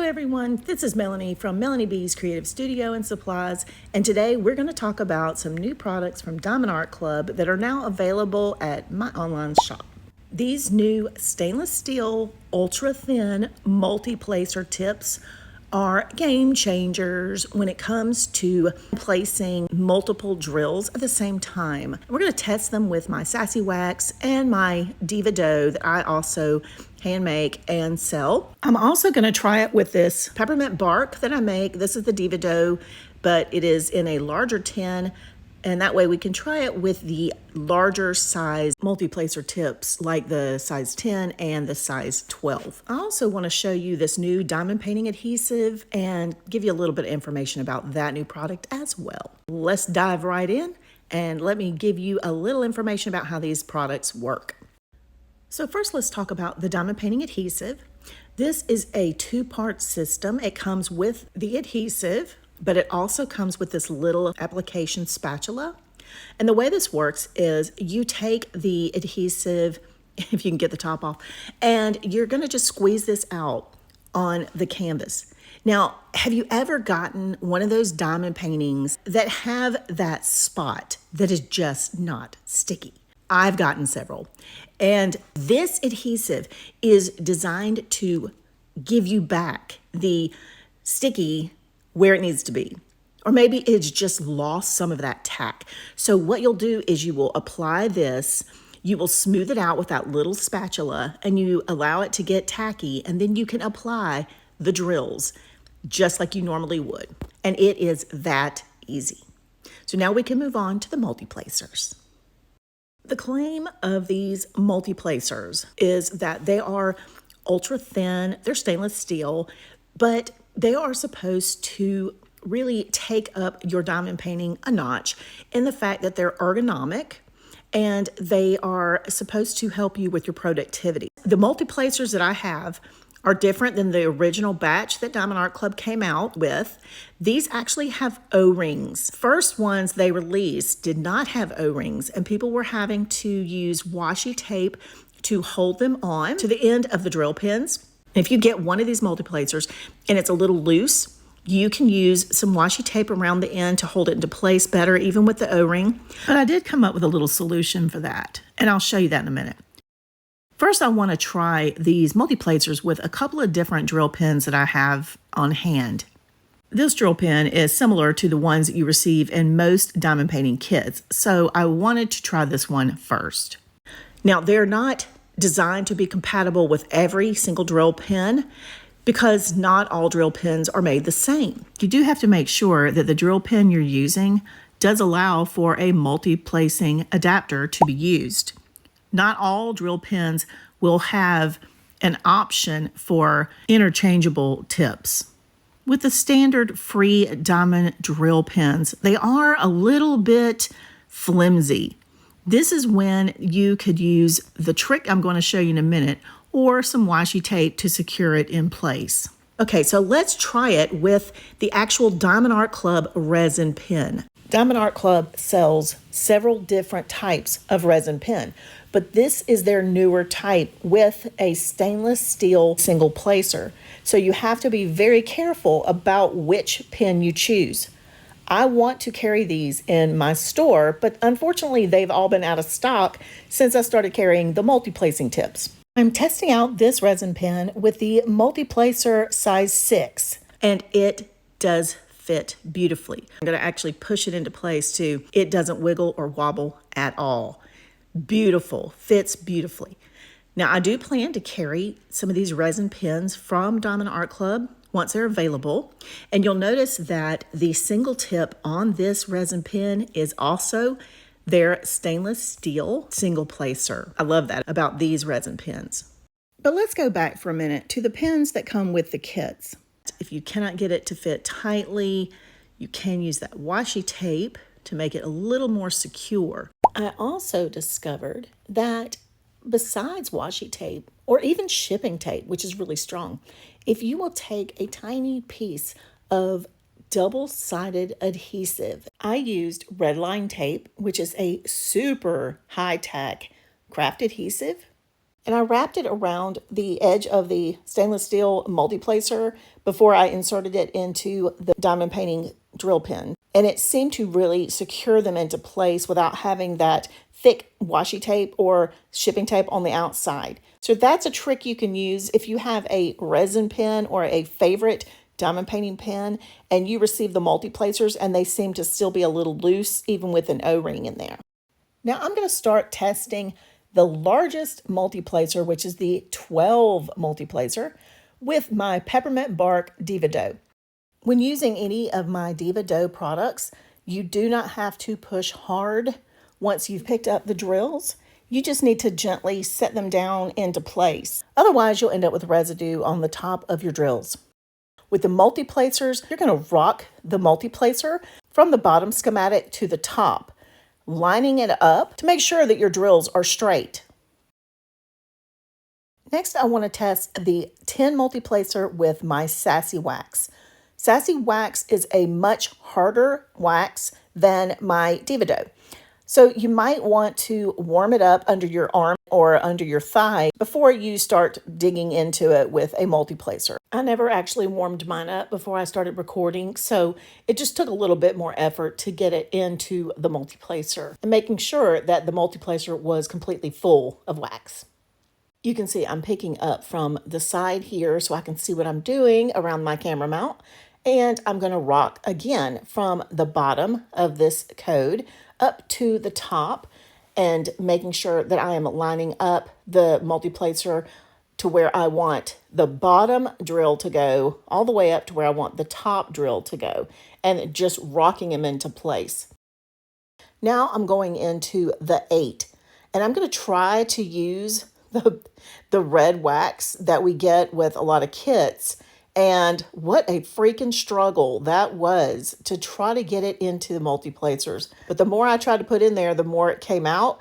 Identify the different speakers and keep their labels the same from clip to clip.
Speaker 1: everyone, this is Melanie from Melanie B's Creative Studio and Supplies, and today we're going to talk about some new products from Diamond Art Club that are now available at my online shop. These new stainless steel ultra thin multi-placer tips are game changers when it comes to placing multiple drills at the same time. We're going to test them with my Sassy Wax and my Diva dough that I also hand make and sell. I'm also going to try it with this peppermint bark that I make. This is the Diva dough, but it is in a larger tin, and that way we can try it with the larger size multi-placer tips like the size 10 and the size 12. I also want to show you this new diamond painting adhesive and give you a little bit of information about that new product as well. Let's dive right in and let me give you a little information about how these products work. So first, let's talk about the diamond painting adhesive. This is a two-part system. It comes with the adhesive, but it also comes with this little application spatula. And the way this works is you take the adhesive, if you can get the top off, and you're going to just squeeze this out on the canvas. Now, have you ever gotten one of those diamond paintings that have that spot that is just not sticky? I've gotten several. And this adhesive is designed to give you back the sticky where it needs to be. Or maybe it's just lost some of that tack. So what you'll do is you will apply this, you will smooth it out with that little spatula, and you allow it to get tacky, and then you can apply the drills just like you normally would. And it is that easy. So now we can move on to the multi-placers. The claim of these multi-placers is that they are ultra thin, they're stainless steel, but they are supposed to really take up your diamond painting a notch in the fact that they're ergonomic and they are supposed to help you with your productivity. The multi-placers that I have are different than the original batch that Diamond Art Club came out with. These actually have O-rings. First ones they released did not have O-rings, and people were having to use washi tape to hold them on to the end of the drill pins. If you get one of these multi-placers and it's a little loose, you can use some washi tape around the end to hold it into place better, even with the O-ring. But I did come up with a little solution for that, and I'll show you that in a minute. First, I want to try these multi-placers with a couple of different drill pins that I have on hand. This drill pin is similar to the ones that you receive in most diamond painting kits, so I wanted to try this one first. Now, they're not designed to be compatible with every single drill pin because not all drill pins are made the same. You do have to make sure that the drill pin you're using does allow for a multi-placing adapter to be used. Not all drill pins will have an option for interchangeable tips. With the standard free diamond drill pins, they are a little bit flimsy. This is when you could use the trick I'm going to show you in a minute or some washi tape to secure it in place. Okay, so let's try it with the actual Diamond Art Club resin pen. Diamond Art Club sells several different types of resin pen, but this is their newer type with a stainless steel single placer. So you have to be very careful about which pen you choose. I want to carry these in my store, but unfortunately they've all been out of stock since I started carrying the multi-placing tips. I'm testing out this resin pen with the Multiplacer size 6, and it does fit beautifully. I'm going to actually push it into place too. It doesn't wiggle or wobble at all. Beautiful, fits beautifully. Now I do plan to carry some of these resin pens from Diamond Art Club once they're available. And you'll notice that the single tip on this resin pen is also their stainless steel single placer. I love that about these resin pens. But let's go back for a minute to the pens that come with the kits. If you cannot get it to fit tightly, you can use that washi tape to make it a little more secure. I also discovered that besides washi tape or even shipping tape, which is really strong, if you will take a tiny piece of double-sided adhesive, I used red line tape, which is a super high-tech craft adhesive, and I wrapped it around the edge of the stainless steel multiplacer before I inserted it into the diamond painting drill pin. And it seemed to really secure them into place without having that thick washi tape or shipping tape on the outside. So that's a trick you can use if you have a resin pen or a favorite diamond painting pen and you receive the multiplacers and they seem to still be a little loose even with an O-ring in there. Now I'm going to start testing the largest multiplacer, which is the 12 multiplacer, with my peppermint bark Diva dough. When using any of my Diva dough products, you do not have to push hard once you've picked up the drills. You just need to gently set them down into place. Otherwise, you'll end up with residue on the top of your drills. With the multiplacers, you're going to rock the multiplacer from the bottom schematic to the top, lining it up to make sure that your drills are straight. Next, I want to test the 10 multiplacer with my Sassy Wax. Sassy Wax is a much harder wax than my Diva dough. So you might want to warm it up under your arm or under your thigh before you start digging into it with a multiplacer. I never actually warmed mine up before I started recording, so it just took a little bit more effort to get it into the multiplacer and making sure that the multiplacer was completely full of wax. You can see I'm picking up from the side here so I can see what I'm doing around my camera mount. And I'm going to rock again from the bottom of this code up to the top and making sure that I am lining up the multiplacer to where I want the bottom drill to go all the way up to where I want the top drill to go and just rocking them into place. Now I'm going into the 8 and I'm going to try to use the red wax that we get with a lot of kits. And what a freaking struggle that was to try to get it into the multiplacers. But the more I tried to put in there, the more it came out.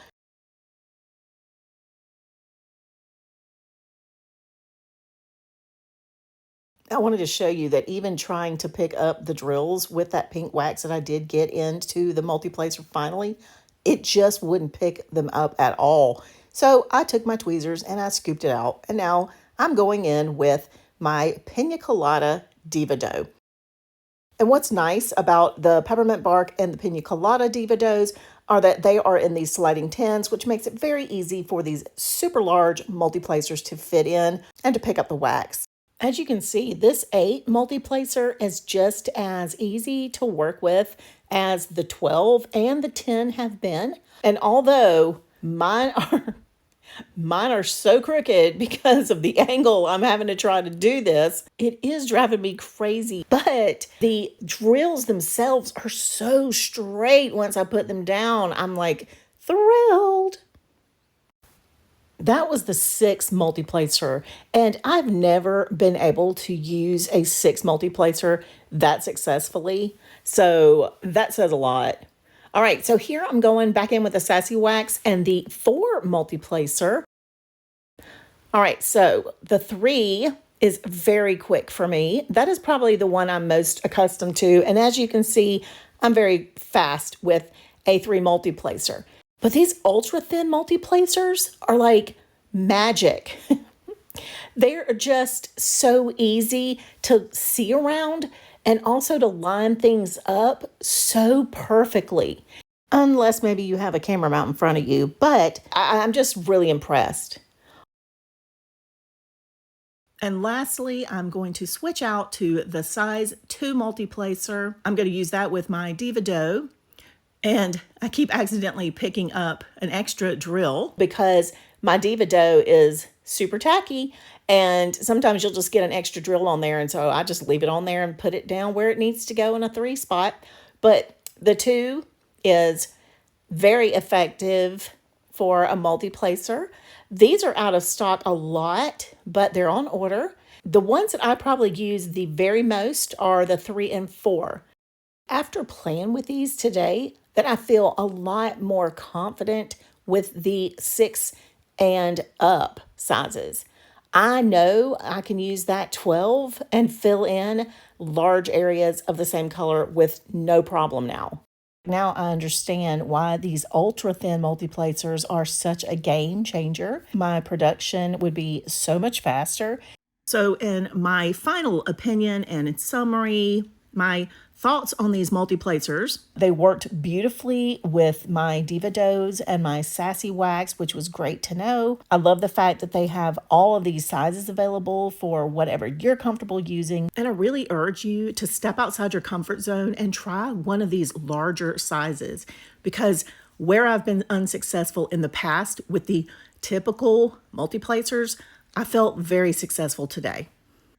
Speaker 1: I wanted to show you that even trying to pick up the drills with that pink wax that I did get into the multiplacer finally, it just wouldn't pick them up at all. So I took my tweezers and I scooped it out. And now I'm going in with my Pina Colada Diva dough. And what's nice about the peppermint bark and the Pina Colada Diva doughs are that they are in these sliding tins, which makes it very easy for these super large multiplacers to fit in and to pick up the wax. As you can see, this 8 multiplacer is just as easy to work with as the 12 and the 10 have been. And although mine are so crooked because of the angle I'm having to try to do this, it is driving me crazy. But the drills themselves are so straight once I put them down. I'm like thrilled. That was the 6 multiplacer, and I've never been able to use a 6 multiplacer that successfully. So that says a lot. All right, so here I'm going back in with the Sassy Wax and the 4 multiplacer. All right, so the 3 is very quick for me. That is probably the one I'm most accustomed to. And as you can see, I'm very fast with a 3 multiplacer. But these ultra thin multiplacers are like magic. They're just so easy to see around and also to line things up so perfectly. Unless maybe you have a camera mount in front of you, but I'm just really impressed. And lastly, I'm going to switch out to the size 2 multiplacer. I'm going to use that with my Diva dough. And I keep accidentally picking up an extra drill because my Diva dough is super tacky. And sometimes you'll just get an extra drill on there. And so I just leave it on there and put it down where it needs to go in a 3 spot. But the 2 is very effective for a multiplacer. These are out of stock a lot, but they're on order. The ones that I probably use the very most are the 3 and 4. After playing with these today, that I feel a lot more confident with the 6 and up sizes. I know I can use that 12 and fill in large areas of the same color with no problem now. Now I understand why these ultra thin multiplacers are such a game changer. My production would be so much faster. So, in my final opinion and in summary, my thoughts on these multiplacers, they worked beautifully with my Diva doughs and my Sassy Wax, which was great to know. I love the fact that they have all of these sizes available for whatever you're comfortable using. And I really urge you to step outside your comfort zone and try one of these larger sizes, because where I've been unsuccessful in the past with the typical multiplacers, I felt very successful today.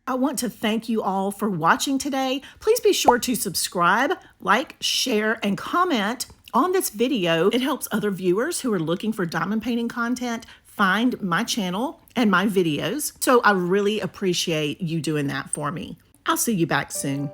Speaker 1: I want to thank you all for watching today. Please be sure to subscribe, like, share, and comment on this video. It helps other viewers who are looking for diamond painting content find my channel and my videos. So I really appreciate you doing that for me. I'll see you back soon.